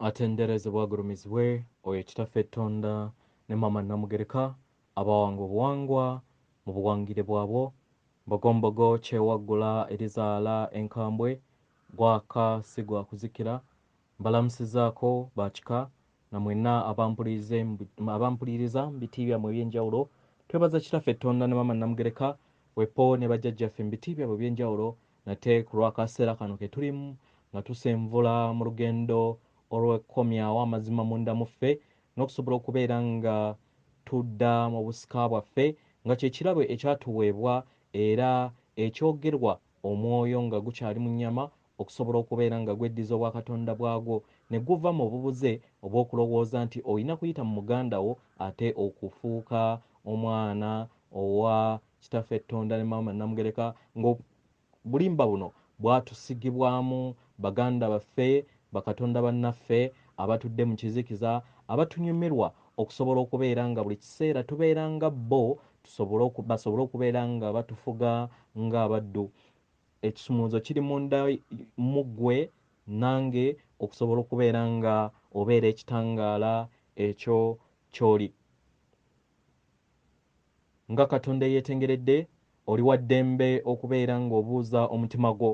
atenderezebwa agulumizibwe oyo kitaffe ettonda ne mama namugereka abawanga obuwangwa mu buwangire bwabwo mbogombogo kyewaggula erizaala enkambwe gwaka si gwa kuzikira mbalamusizaako bakika namwenna abampuliriza mu biti byammwe ebyenjawulo twebaza kitaffe ettonda ne mama namugereka wepo ne bajjajjaffe mu biti byabwe ebyenjawulo nate ku lwakaseera kano ke tulimu nga tusenvula mu lugendo olw'ekkomyawo amazima munda mu ffe n'okusobola okubeera nga tudda mu busika bwaffe nga kye kirabo ekyatuweebwa era ekyogerwa omwoyo nga gukyali mu nnyama okusobola okubeera nga gweddiza obwakatonda bwagwo ne guva mu bubuze obw'okulowooza nti olina kuyita mu muganda wo ate okufuuka omwana owa kitaffe ettonda ne maama namugereka ng'obulimba buno bwatusigibwamu baganda baffe bakatonda bannaffe abatudde mu kizikiza abatunyumirwa okusobola okubeera nga buli kiseera tubeera nga bo basobole okubeera nga batufuga ng'abaddu ekisumuluzo kiri munda mu ggwe nange okusobola okubeera nga obeera ekitangaala ekyo ky'oli nga katonda eyeetengeredde oli wa ddembe okubeera ng'obuuza omutima gwo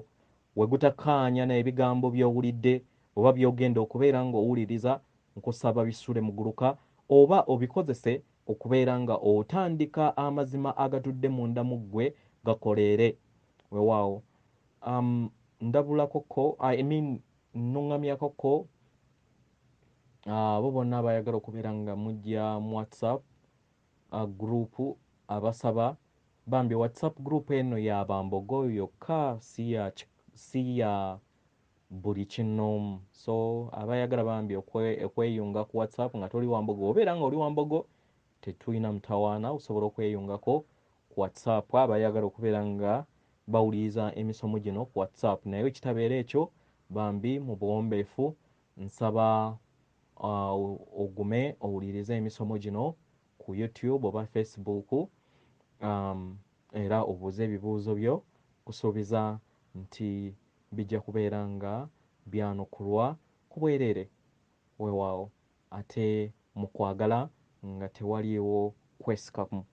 we gutakkaanya n'ebigambo by'owulidde oba by'ogenda okubeera ng'owuliriza nkusaba bisule mu gguluka oba obikozese okubeera nga otandika amazima agatudde munda mu ggwe gakoleere weewaawo ndabulakokko nnuŋŋamyakokko abo bonna abayagala okubeera nga mujja mu whatsapp gurupu abasaba bambi whatsapp group eno yabambogo yokka si ya buli kinoomu so abayagala bambi okweyunga ku whatsapp nga toli wambogo obeera nga oli wambogo tetulina mutawaana osobola okweyungako ku whatsapp abayagala okubeera nga bawuliriza emisomo gino ku whatsapp naye ekitabeera ekyo bambi mu buwombeefu nsaba ogume owulirize emisomo gino ku youtube oba facebook era obuuze ebibuuzo byo kusuubiza nti bijja kubeera nga byanukulwa ku bwereere weewaawo ate mu kwagala nga tewaliiwo kwesikamu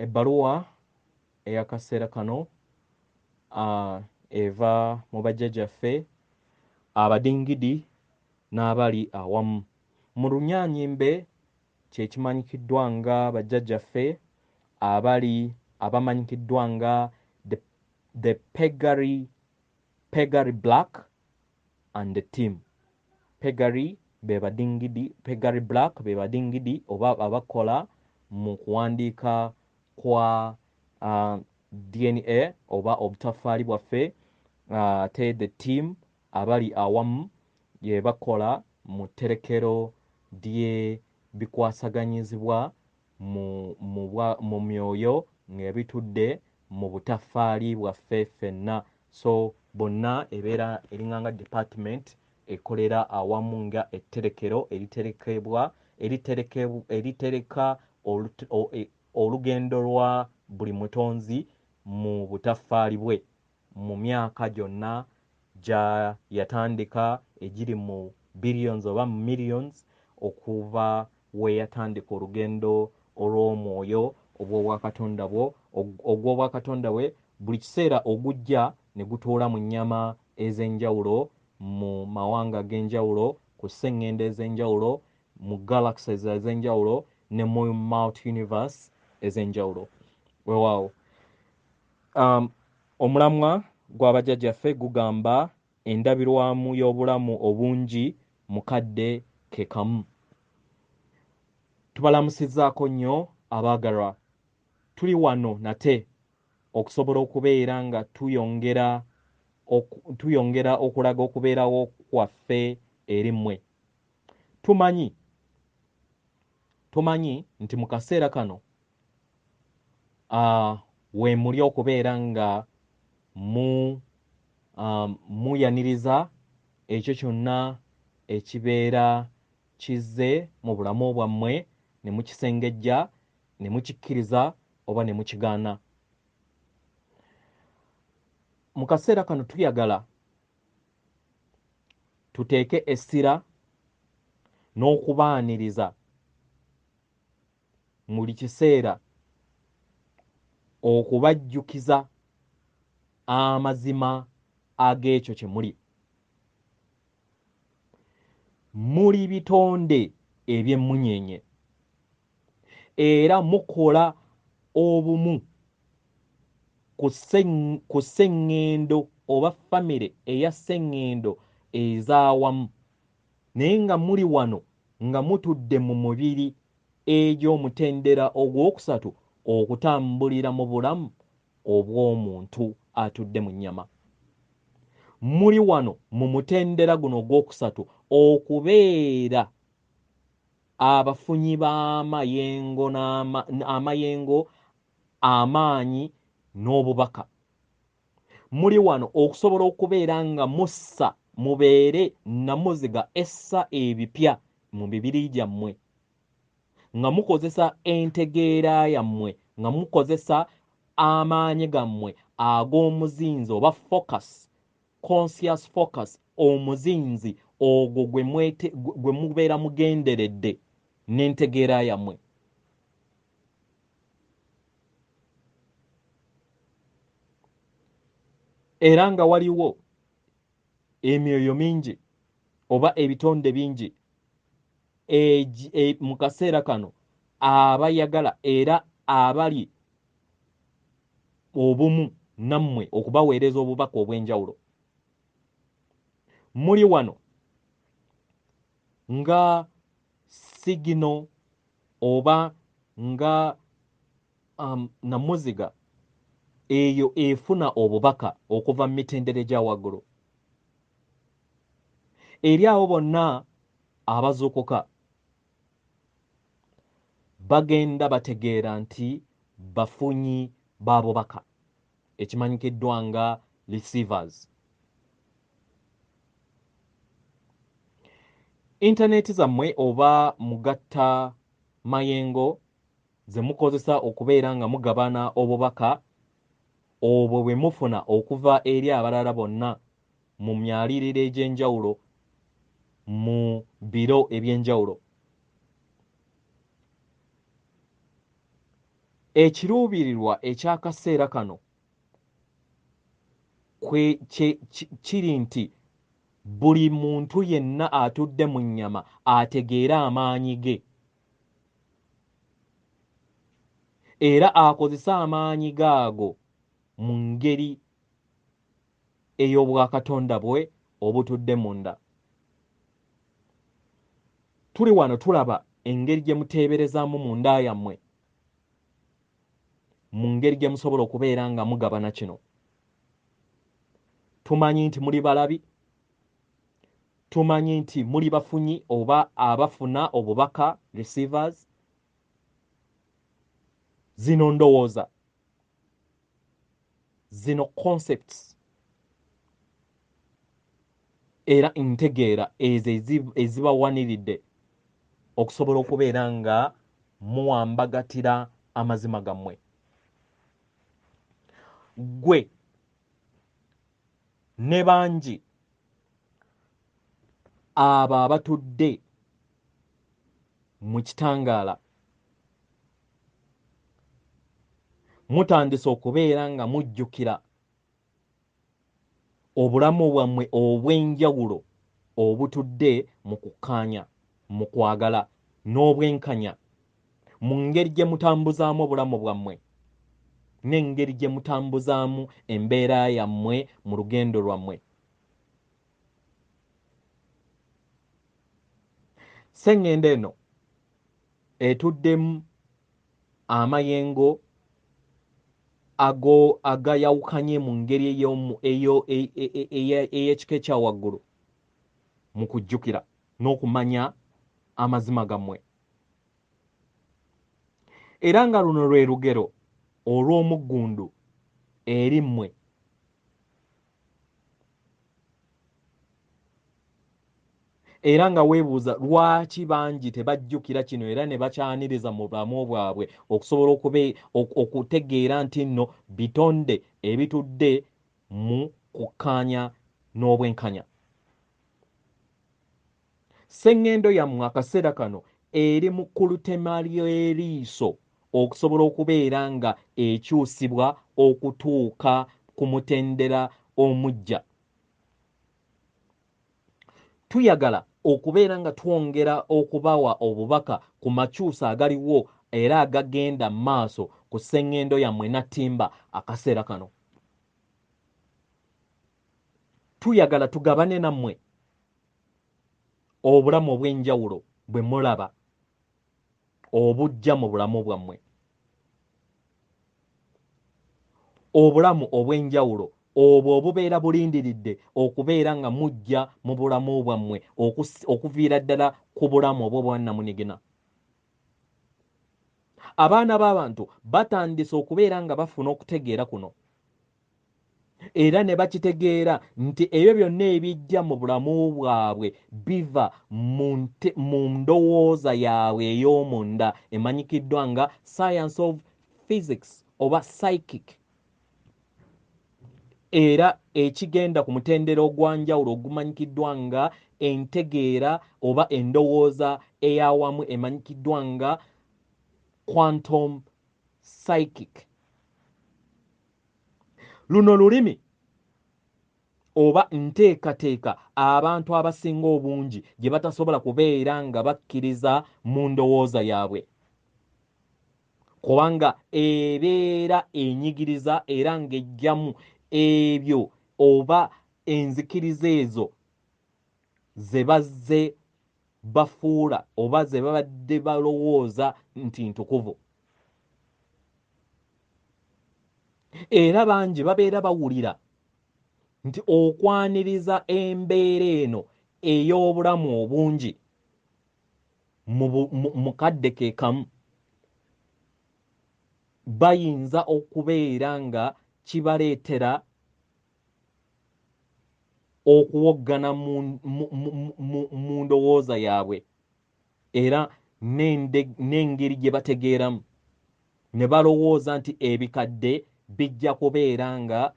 ebbaluwa ey'akaseera kano eva mu bajjajjaffe abadingidi n'abali awamu mu lunyaanyimbe kye kimanyikiddwa nga bajjajjaffe abamanyikiddwa nga the pegary black and the team pegary black be badingidi oba abakola mu kuwandiika kwa dna oba obutafaali bwaffe ate the team abali awamu ye bakola mu tterekero bikwasaganyizibwa mu myoyo ng'ebitudde mu butafaali bwaffe ffenna so bonna ebeera eringanga department ekolera awamu nga etterekero eritereka olugendo lwa buli mutonzi mu butafaali bwe mu myaka gyonna gya yatandika egiri mu billions oba mu millions okuva we yatandika olugendo olw'omwoyo ogw'obwakatonda bwe buli kiseera ogujja ne gutuula mu nnyama ez'enjawulo mu mawanga ag'enjawulo ku sseŋŋendo ez'enjawulo mu galaxies ez'enjawulo ne mu multi universe ez'enjawulo weewaawo omulamwa gw'abajjajjaffe gugamba endabirwamu y'obulamu obungi Mukadde Kekamu tubalamusizzaako nnyo abaagalwa tuli wano nate okusobola okubeera nga tuyongera okulaga okubeerawo kwaffe eri mmwe tumanyi nti mu kaseera kano we muli okubeera nga muyaniriza ekyo kyonna ekibeera kizze mu bulamu bwammwe ne mukisengejja ne mukikkiriza oba ne mukigaana mu kaseera kano tuyagala tuteeke essira n'okubaaniriza mu buli kiseera okubajjukiza amazima ag'ekyo kye muli. Muli bitonde eby'emmunyeenye era mukola obumu ku sseŋŋendo oba famire eya sseŋŋendo ez'awamu, naye nga muli wano nga mutudde mu mubiri egy'omutendera ogwokusatu okutambulira mu bulamu obw'omuntu atudde mu nnyama. Muli wano mu mutendera guno ogwokusatu okubeera abafunyi b'amayengo amaanyi n'obubaka. Muli wano okusobola okubeera nga mussa mubeere namuziga essa ebipya mu mibiri gyammwe, nga mukozesa entegeera yammwe, nga mukozesa amaanyi gammwe ag'omuzinzi oba focus, conscious focus, omuzinzi ogwo gwe mubeera mugenderedde n'entegeera yammwe. Era nga waliwo emyoyo mingi oba ebitonde bingi mu kaseera kano abayagala era abali obumu nammwe okubaweereza obubaka obw'enjawulo. Muli wano nga sigino oba nga namuziga eyo efuna obubaka okuva mu mitendera egya waggulu. Eri abo bonna abazuukuka bagenda bategeera nti bafunyi ba bubaka, ekimanyikiddwa nga receivers. Intaneti zammwe oba mugatta mayengo ze mukozesa okubeera nga mugabana obubaka obwo bwe mufuna okuva eri abalala bonna mu myaliriro egy'enjawulo mu biro eby'enjawulo. Ekiruubirirwa eky'akaseera kano kiri nti buli muntu yenna atudde mu nnyama ategeera amaanyi ge era akozesa amaanyi gaago mu ngeri ey'obwakatonda bwe obutudde munda. Tuli wano tulaba engeri gye muteeberezaamu munda yammwe, mu ngeri gye musobola okubeera nga mugabana kino. Tumanyi nti muli balabi, tumanyi nti muli bafunyi oba abafuna obubaka, receivers. Zino ndowooza, zino concepts era ntegeera ezo ezibawaniridde okusobola okubeera nga muwambagatira amazima gammwe. Ggwe ne bangi abo abatudde mu kitangaala mutandise okubeera nga mujjukira obulamu bwammwe obw'enjawulo obutudde mu kukkaanya, mu kwagala n'obwenkanya, mu ngeri gye mutambuzaamu obulamu bwammwe n'engeri gye mutambuzaamu embeera yammwe mu lugendo lwammwe. Sseŋŋendo eno etuddemu amayengo agayawukanye mu ngeri ey'ekika ekya waggulu mu kujjukira n'okumanya amazima gammwe. Era nga luno lwe lugero olw'omuggundu eri mmwe. Era nga weebuuza lwaki bangi tebajjukira kino era ne bakyaniriza mu bulamu bwabwe okusobola okutegeera nti nno bitonde ebitudde mu kukkaanya n'obwenkanya. Sseŋŋendo yammwe akaseera kano eri mu kulutema ly'eriiso okusobola okubeera nga ekyusibwa okutuuka ku mutendera omuggya. Tuyagala okubeera nga twongera okubawa obubaka ku makyusa agaliwo era agagenda maaso ku sseŋŋendo yammwe nattimba akaseera kano. Tuyagala tugabane nammwe obulamu obw'enjawulo bwe mulaba obujja mu bulamu bwammwe. Obulamu obw'enjawulo obwo obubeera bulindiridde okubeera nga mujja mu bulamu bwammwe okuviira ddala ku bulamu obwo bwannamunigina. Abaana b'abantu batandise okubeera nga bafuna okutegeera kuno era ne bakitegeera nti ebyo byonna ebijja mu bulamu bwabwe biva mu ndowooza yaabwe ey'omunda emanyikiddwa nga science of physics oba psychic. Era ekigenda ku mutendera ogwanjawulo ogumanyikiddwa nga entegeera oba endowooza ey'awamu emanyikiddwa nga quantum psychic. Luno lulimi oba nteekateeka abantu abasinga obungi gye batasobola kubeera nga bakkiriza mu ndowooza yaabwe, kubanga ebeera enyigiriza era ng'ejjamu ebyo oba enzikiriza ezo ze bazze bafuula oba ze babadde balowooza nti ntukuvu. Era bangi babeera bawulira nti okwaniriza embeera eno ey'obulamu obungi mukadde Kekamu bayinza okubeera nga kibaleetera okuwoggana mu ndowooza yaabwe era n'engeri gye bategeeramu ne balowooza nti ebikadde bijja kubeera nga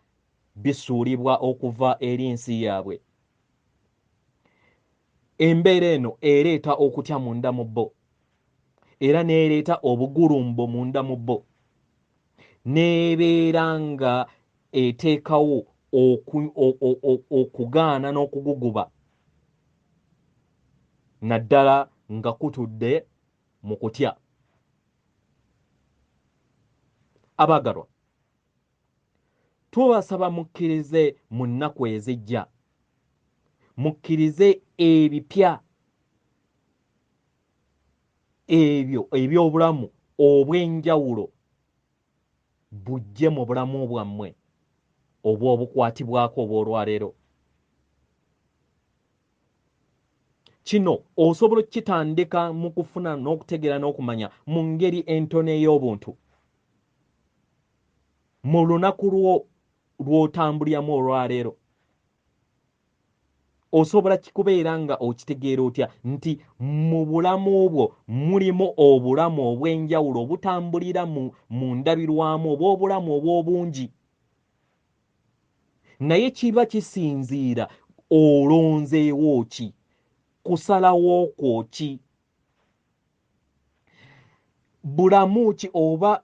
bisuulibwa okuva eri nsi yaabwe. Embeera eno ereeta okutya munda mu bo era n'ereeta obugulumbo munda mu bo, n'ebeera nga eteekawo okugaana n'okuguguba naddala nga kutudde mu kutya. Abaagalwa, tubasaba mukkirize mu nnaku ezijja, mukkirize ebipya ebyo eby'obulamu obw'enjawulo bujje mu bulamu bwammwe oba obukwatibwako obw'olwaleero. Kino osobola okukitandika mu kufuna n'okutegeera n'okumanya mu ngeri entono ey'obuntu mu lunaku lw'otambuliramu olwaleero. Osobola kubeera nga okitegeera otya nti mu bulamu bwo mulimu obulamu obw'enjawulo obutambulira mu ndabirwamu oba obulamu obw'obungi, naye kiba kisinziira olonzeewo ki, kusalawo kwo ki, bulamu ki oba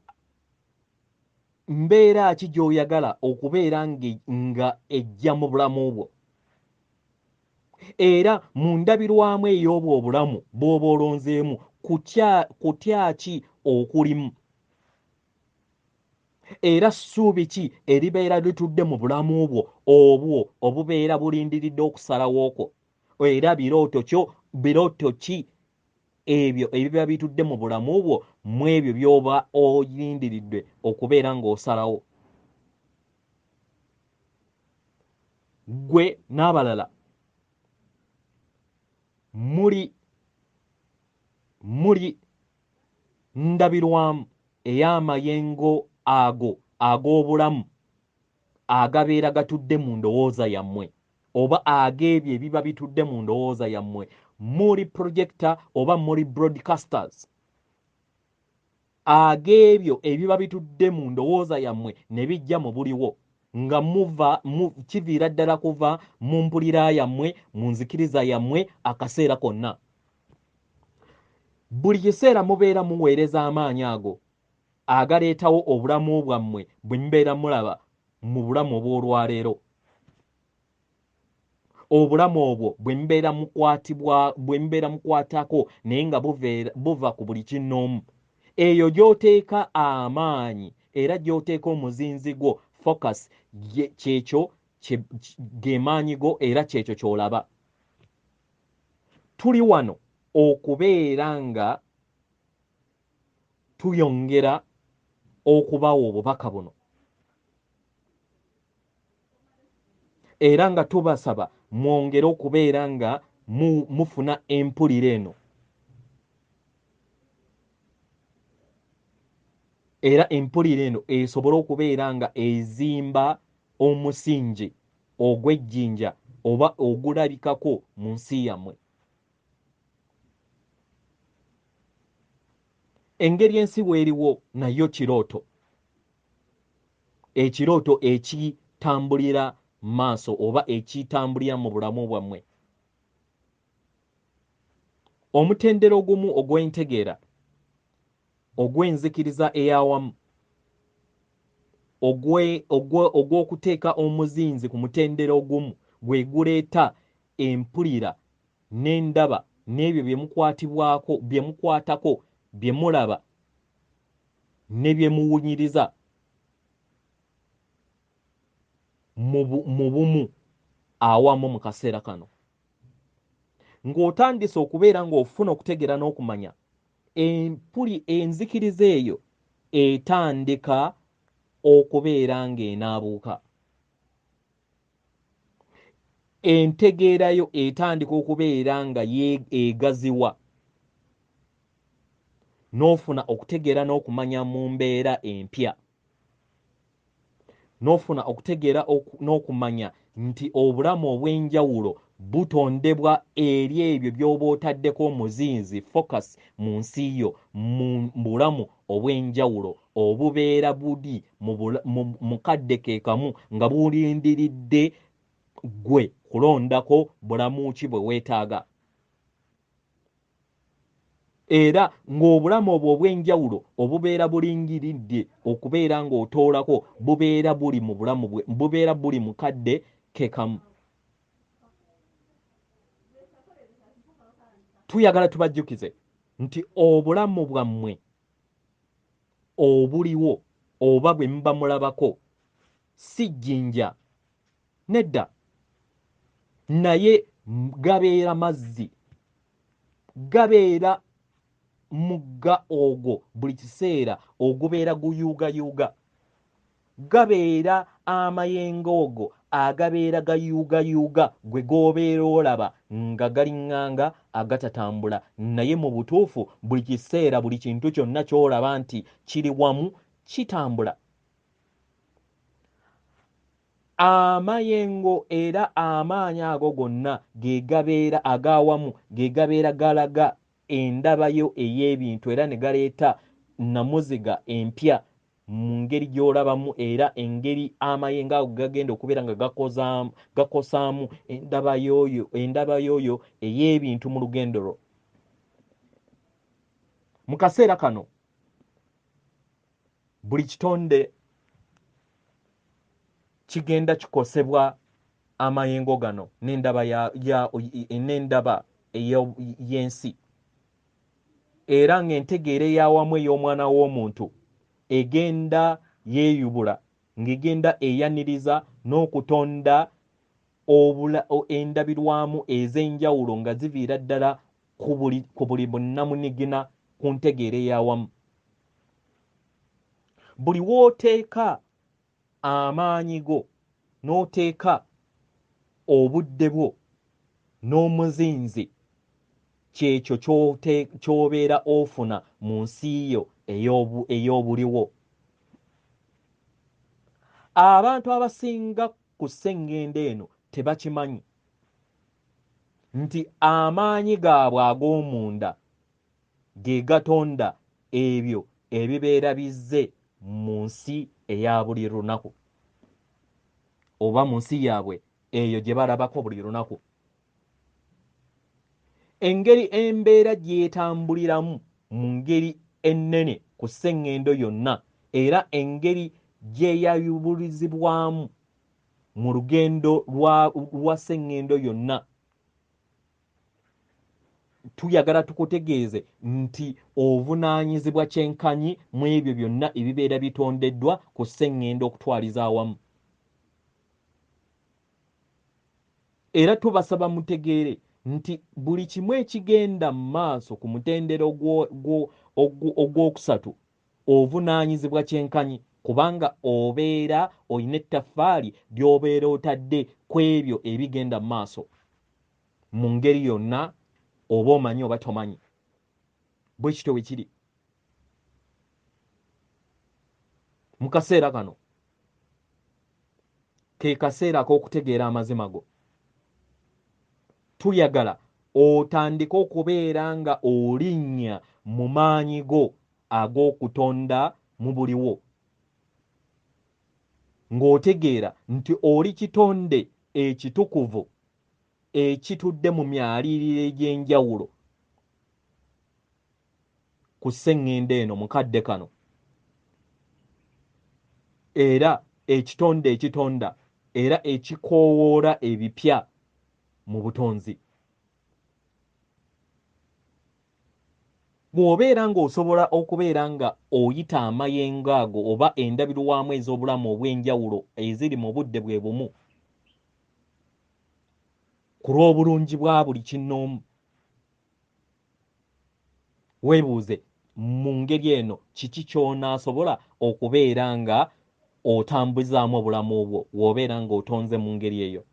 mbeera ki gy'oyagala okubeera nga ejja mu bulamu bwo, era mu ndabirwamu ey'obwo obulamu bw'oba olonzeemu kutya ki okulimu, era ssuubi ki eribeera litudde mu bulamu bwo obwo obubeera bulindiridde okusalawo kwo, era birooto ki ebyo ebiba bitudde mu bulamu bwo mu ebyo by'oba olindiridde okubeera ng'osalawo. Ggwe n'abalala muli ndabirwamu ey'amayengo ago ag'obulamu agabeera gatudde mu ndowooza yammwe oba ag'ebyo ebiba bitudde mu ndowooza yammwe. Muli projector oba muli broadcasters ag'ebyo ebiba bitudde mu ndowooza yammwe ne bijja mu buliwo nga kiviira ddala kuva mu mpulira yammwe, mu nzikiriza yammwe akaseera konna. Buli kiseera mubeera muweereza amaanyi ago agaleetawo obulamu bwammwe bwe mubeera mulaba mu bulamu obw'olwaleero. Obulamu obwo bwe mubeera mukwatako naye nga buva ku buli kinnoomu, eyo gy'oteeka amaanyi era gy'oteeka omuzinzi gwo, focus, kyekyo ge maanyi go era kyekyo ky'olaba. Tuli wano okubeera nga tuyongera okubawa obubaka buno era nga tubasaba mwongere okubeera nga mufuna empulira eno, era empulira eno esobole okubeera nga ezimba omusingi ogw'ejjinja oba ogulabikako mu nsi yammwe. Engeri ensi weeriwo nayo kirooto, ekirooto ekitambulira maaso oba ekitambulira mu bulamu bwammwe. Omutendera ogumu ogw'entegeera ogw'enzikiriza ey'awamu ogw'okuteeka omuzinzi ku mutendera ogumu gwe guleeta empulira n'endaba n'ebyo bye mukwatako, bye mulaba ne bye muwunyiriza mu bumu awamu mu kaseera kano. Ng'otandise okubeera ng'ofuna okutegeera n'okumanya, enzikiriza eyo etandika okubeera ng'enaabuuka. Entegeerayo etandika okubeera nga egaziwa, n'ofuna okutegeera n'okumanya mu mbeera empya, n'ofuna okutegeera n'okumanya nti obulamu obw'enjawulo butondebwa eri ebyo by'oba otaddeko omuzinzi, focus, mu nsi yo, mu bulamu obw'enjawulo obubeera buli mu mukadde Kekamu nga bulindiridde gwe kulondako bulamu ki bwe weetaaga. Era ng'obulamu obwo obw'enjawulo obubeera bulingiridde okubeera ng'otoolako bubeera buli mu bulamu bwe, bubeera buli mukadde Kekamu. Tuyagala tubajjukize nti obulamu bwammwe obuliwo oba bwe muba mulabako si jjinja, nedda, naye gabeera mazzi, gabeera mugga ogwo buli kiseera ogubeera guyuugayuuga, gabeera amayengo ogo agabeera gayuugayuuga gwe goobeera olaba nga galiŋŋanga agatatambula, naye mu butuufu buli kiseera buli kintu kyonna ky'olaba nti kiri wamu kitambula. Amayengo era amaanyi ago gonna ge gabeera ag'awamu ge gabeera galaga endabayo ey'ebintu era ne galeeta namuziga empya mu ngeri gy'olabamu era engeri amayengo ago gagenda okubeera nga gakosaamu endaba y'oyo ey'ebintu mu lugendo lwo. Mu kaseera kano buli kitonde kigenda kikosebwa amayengo gano n'endaba n'endaba y'ensi, era ng'entegeera ey'awamu ey'omwana w'omuntu egenda yeeyubula, ng'egenda eyaniriza n'okutonda endabirwamu ez'enjawulo nga ziviira ddala ku buli bunnamunigina ku ntegeera ey'awamu. Buli w'oteeka amaanyi go n'oteeka obudde bwo n'omuzinzi, kyekyo ky'obeera ofuna mu nsi yo ey'obuliwo. Abantu abasinga ku sseŋŋendo eno tebakimanyi nti amaanyi gaabwe ag'omunda ge gatonda ebyo ebibeera bizze mu nsi eya buli lunaku. oba mu nsi yaabwe eyo gye balabako buli lunaku. Engeri embeera gyetambuliramu mu ngeri ennene ku sseŋŋendo yonna, era engeri gyeyayubulizibwamu mu lugendo lwa sseŋŋendo yonna, tuyagala tukutegeeze nti obunaanyizibwa kyenkanyi mu ebyo byonna ebibeera bitondeddwa ku sseŋŋendo okutwaliza awamu. Era tubasaba mutegeere nti buli kimu ekigenda mu maaso ku mutendera ogwokusatu obunaanyizibwa kyenkanyi, kubanga obeera olina ettaffaali ly'obeera otadde ku ebyo ebigenda mu maaso mu ngeri yonna, oba omanyi oba tomanyi. Bwe kityo bwe kiri. Mu kaseera kano ke kaseera ak'okutegeera amazima go. Tuyagala otandike okubeera nga olinnya mu maanyi go ag'okutonda mu buliwo, ng'otegeera nti oli kitonde ekitukuvu ekitudde mu myaliiriro egy'enjawulo ku sseŋŋendo eno mukadde kano, era ekitonde ekitonda era ekikoowoola ebipya mu butonzi. Bw'obeera ng'osobola okubeera nga oyita amayengo ago oba endabirwamu ez'obulamu obw'enjawulo eziri mu budde bwe bumu ku lw'obulungi bwa buli kinnoomu, weebuuze mu ngeri eno kiki ky'onaasobola okubeera nga otambuzaamu obulamu obwo w'obeera ng'otonze mu ngeri eyo.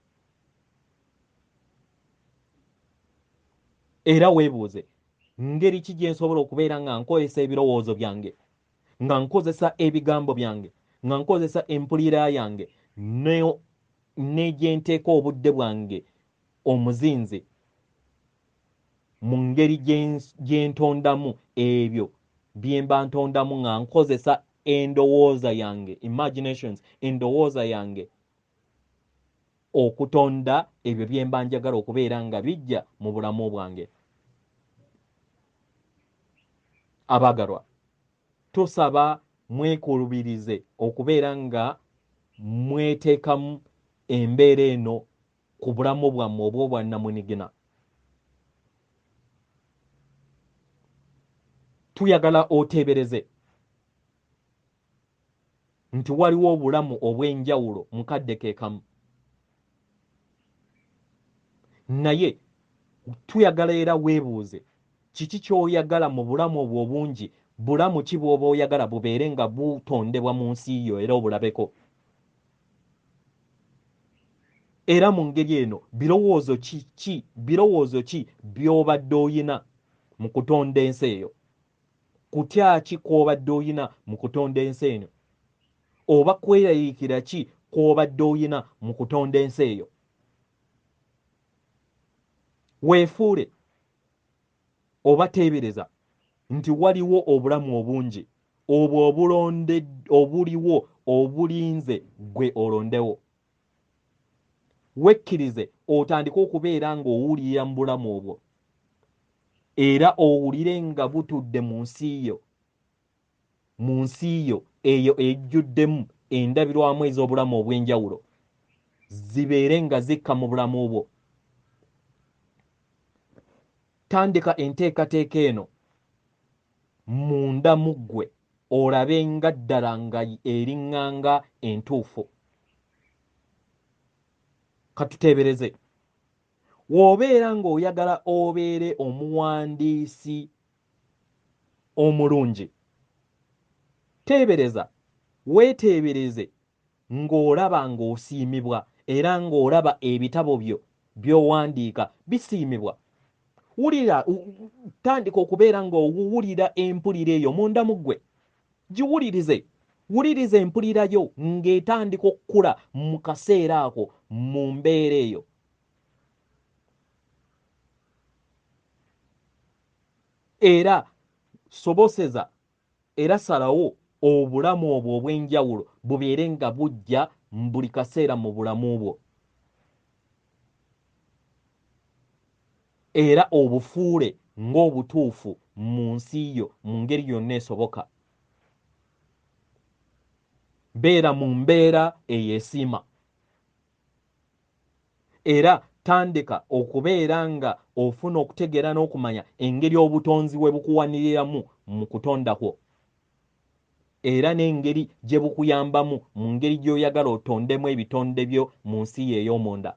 Era weebuuze ngeri ki gye nsobola okubeera nga nkozesa ebirowoozo byange, nga nkozesa ebigambo byange, nga nkozesa empulira yange ne gye nteeka obudde bwange omuzinzi mu ngeri gye ntondamu ebyo bye mba ntondamu, nga nkozesa endowooza yange, imaginations, endowooza yange okutonda ebyo bye mba njagala okubeera nga bijja mu bulamu bwange. Abaagalwa, tusaba mwekulubirize okubeera nga mweteekamu embeera eno ku bulamu bwammwe obw'obwannamunigina. Tuyagala oteebereze nti waliwo obulamu obw'enjawulo mukadde Kekamu, naye tuyagala era weebuuze kiki ky'oyagala mu bulamu obwo obungi, bulamu ki bw'oba oyagala bubeere nga butondebwa mu nsi yo era obulabeko. Era mu ngeri eno birowoozo ki by'obadde oyina mu kutonda ensi eyo? Kutya ki kw'obadde oyina mu kutonda ensi eno? Oba kweraliikira ki kw'obadde oyina mu kutonda ensi eyo? Weefuule oba teebereza nti waliwo obulamu obungi obwo obuliwo obulinze gwe olondewo. Wekkirize otandike okubeera ng'owulira mu bulamu obwo, era owulire nga butudde mu nsi yo eyo ejjuddemu endabirwamu ez'obulamu obw'enjawulo, zibeere nga zikka mu bulamu bwo. Tandika enteekateeka eno munda mu ggwe olabe nga ddala nga eriŋŋanga entuufu. Katuteebereze, w'obeera ng'oyagala obeere omuwandiisi omulungi, teebereza, weeteebereze ng'olaba ng'osiimibwa era ng'olaba ebitabo byo by'owandiika bisiimibwa. Tandika okubeera ng'owulira empulira eyo munda mu ggwe, giwulirize, wuliriza empulira yo ng'etandika okukula mu kaseera ako mu mbeera eyo. Era soboseza era salawo obulamu obwo obw'enjawulo bubeere nga bujja buli kaseera mu bulamu bwo, era obufuule ng'obutuufu mu nsi yo mu ngeri yonna esoboka. Beera mu mbeera eyeesiima, era tandika okubeera nga ofuna okutegeera n'okumanya engeri obutonzi bwe bukuwaniriramu mu kutonda kwo, era n'engeri gye bukuyambamu mu ngeri gy'oyagala otondemu ebitonde byo mu nsi ye ey'omunda.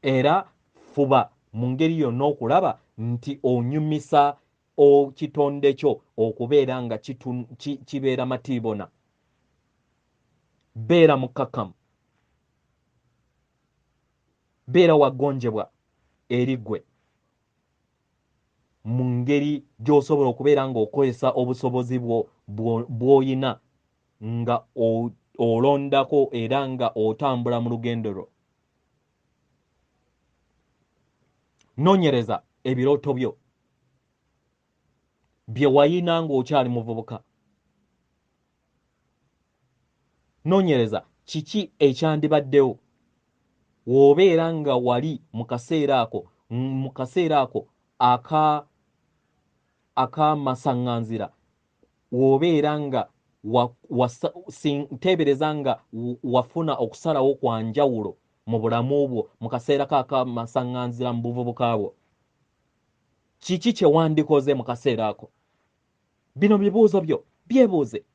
Era fuba mu ngeri yonna okulaba nti onyumisa kitonde kyo okubeera nga kibeera matiibona. Beera mukakamu, beera waggonjebwa eri ggwe mu ngeri gy'osobola okubeera ng'okozesa obusobozi bw'oyina nga olondako era nga otambula mu lugendo lwo. Noonyereza ebirooto byo bye wayina ng'okyali muvubuka. Noonyereza kiki ekyandibaddewo w'obeera nga wali mu kaseera ako ak'amasaŋŋanzira, w'obeera nga teebereza nga wafuna okusalawo kwa njawulo mu bulamu bwo mu kaseera k'amasaŋŋanzira mu buvubuka bwo. Kiki kye wandikoze mu kaseera ako? Bino bibuuzo byo byebuuze.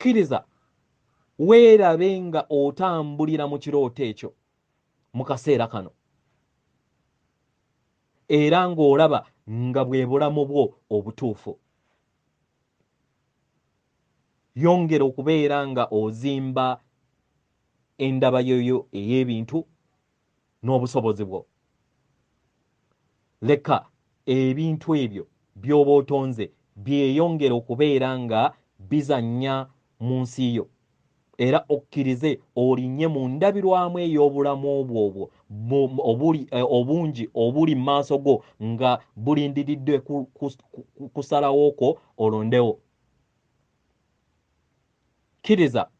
Kkiriza weerabe nga otambulira mu kirooto ekyo mu kaseera kano, era ng'olaba nga bwe bulamu bwo obutuufu. Yongera okubeera nga ozimba endaba yoyo ey'ebintu n'obusobozi bwo. Leka ebintu ebyo by'oba otonze byeyongera okubeera nga bizannya mu nsi yo, era okkirize olinnye mu ndabirwamu ey'obulamu obwo obungi obuli mu maaso go nga bulindiriddwe kusalawo kwo olondewo. Kkiriza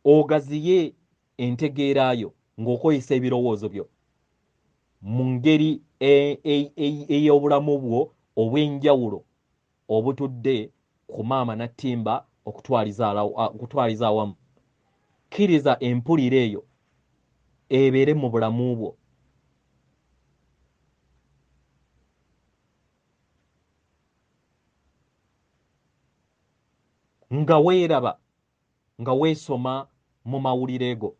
ogaziye entegeera yo ng'okozesa ebirowoozo byo mu ngeri ey'obulamu bwo obw'enjawulo obutudde ku maama nattimba okutwaliza awamu. Kkiriza empulira eyo ebeere mu bulamu bwo. Nga weeraba nga weesoma mu mawulire go.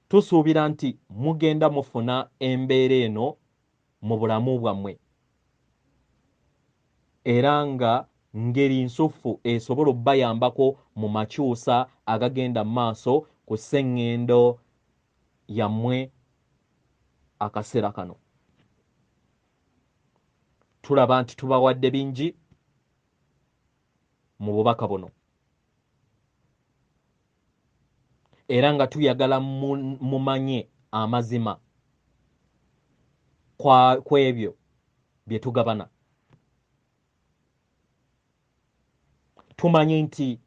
Tusuubira nti mugenda mufuna embeera eno mu bulamu bwammwe, era nga ngeri nsufu esobola obbayambako mu makyusa agagenda mu maaso ku sseŋŋendo yammwe akaseera kano. Tulaba nti tubawadde bingi mu bubaka buno, era nga tuyagala mumanye amazima ku ebyo bye tugabana. Tumanye nti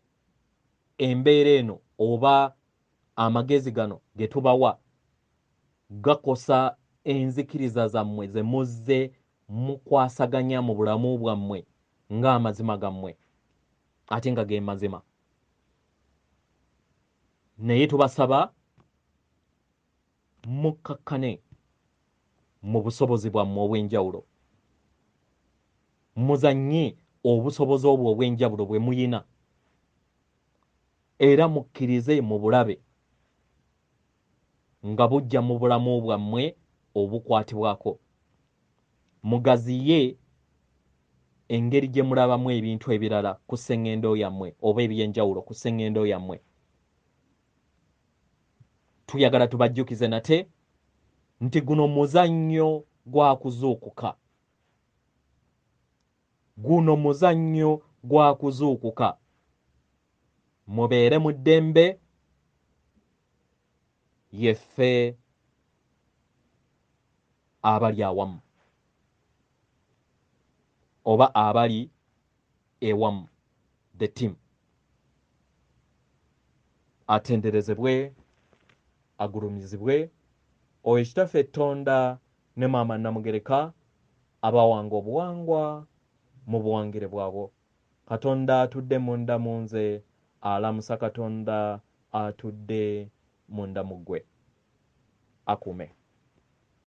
embeera eno oba amagezi gano ge tubawa gakosa enzikiriza zammwe ze muzze mukwasaganya mu bulamu bwammwe ng'amazima gammwe, ate nga ge mazima. Naye tubasaba mukkakkane mu busobozi bwammwe obw'enjawulo, muzannye obusobozi obwo obw'enjawulo bwe muyina, era mukkirize mu bulabe nga bujja mu bulamu bwammwe obukwatibwako. Mugaziye engeri gye mulabamu ebintu ebirala ku sseŋŋendo yammwe oba eby'enjawulo ku sseŋŋendo yammwe. Tuyagala tubajjukize nate nti guno muzannyo gwa kuzuukuka. Guno muzannyo gwa kuzuukuka. Mubeere mu ddembe, yeffe abali awamu. oba abali ewamu, the team. Atenderezebwe, agulumizibwe oyo ekitaffe ettonda ne maama Namugereka abawanga obuwangwa mu buwangire bwabwo. Katonda atudde munda mu nze alamusa Katonda atudde munda mu ggwe. Akume.